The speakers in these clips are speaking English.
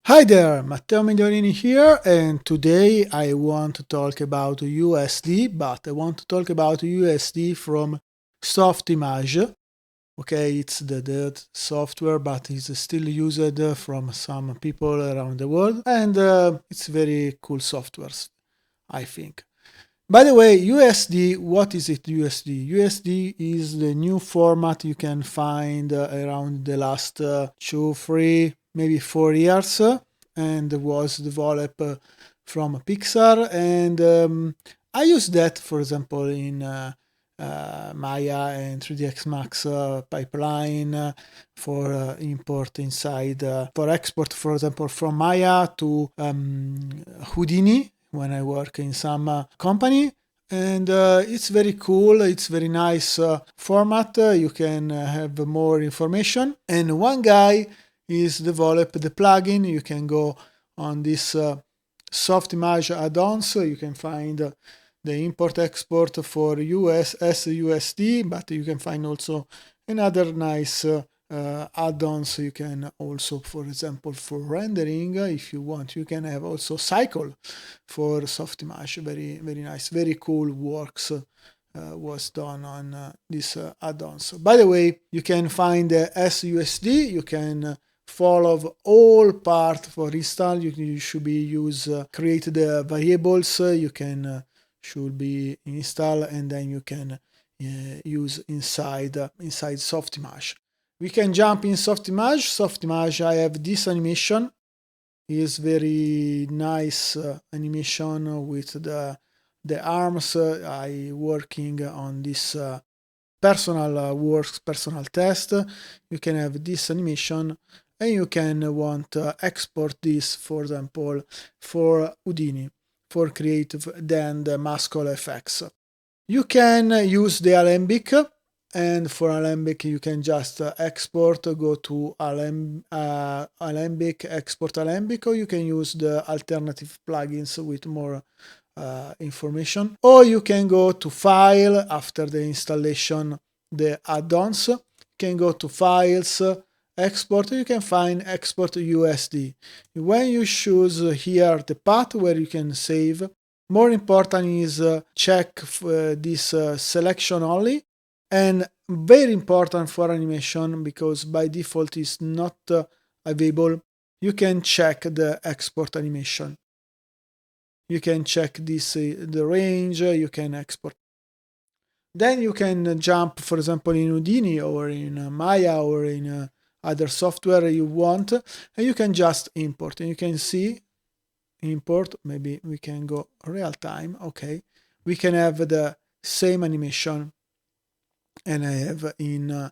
Hi there, Matteo Migliorini here, and today I want to talk about USD, but I want to talk about USD from Softimage. Okay, it's the dead software, but it's still used from some people around the world, and it's very cool software, I think. By the way, USD, what is it USD? USD is the new format you can find around the last 2, 3, maybe 4 years, and was developed from Pixar. And I use that, for example, in Maya and 3ds Max pipeline for import inside, for export, for example, from Maya to Houdini when I work in some company. And it's very cool, it's very nice format. You can have more information. And one guy is developed the plugin. You can go on this Softimage addons. You can find the import export for s-usd, but you can find also another nice add-ons. You can also, for example, for rendering, if you want, you can have also cycle for Softimage. Very nice, very cool works was done on these add-ons. By the way, you can find s-usd. You can follow all part for install. You should be use create the variables. You can should be install, and then you can use inside Softimage. We can jump in Softimage. Softimage, I have this animation. Is very nice animation with the arms. I working on this personal works, personal test. You can have this animation, and you can want export this, for example, for Houdini, for creative, then the muscle effects. You can use the Alembic, and for Alembic you can just export, go to Alembic, export Alembic, or you can use the alternative plugins with more information, or you can go to File after the installation, the add-ons. You can go to Files, Export. You can find Export USD. When you choose here the path where you can save, more important is check this selection only, and very important for animation, because by default is not available. You can check the export animation. You can check this the range. You can export. Then you can jump, for example, in Houdini or in Maya or in other software you want, and you can just import. And you can see import. Maybe we can go real time. Okay, we can have the same animation, and I have in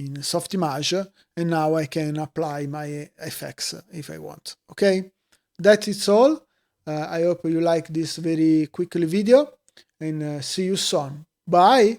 Softimage, and now I can apply my effects if I want. Okay, that is all. I hope you like this very quickly video, and see you soon. Bye.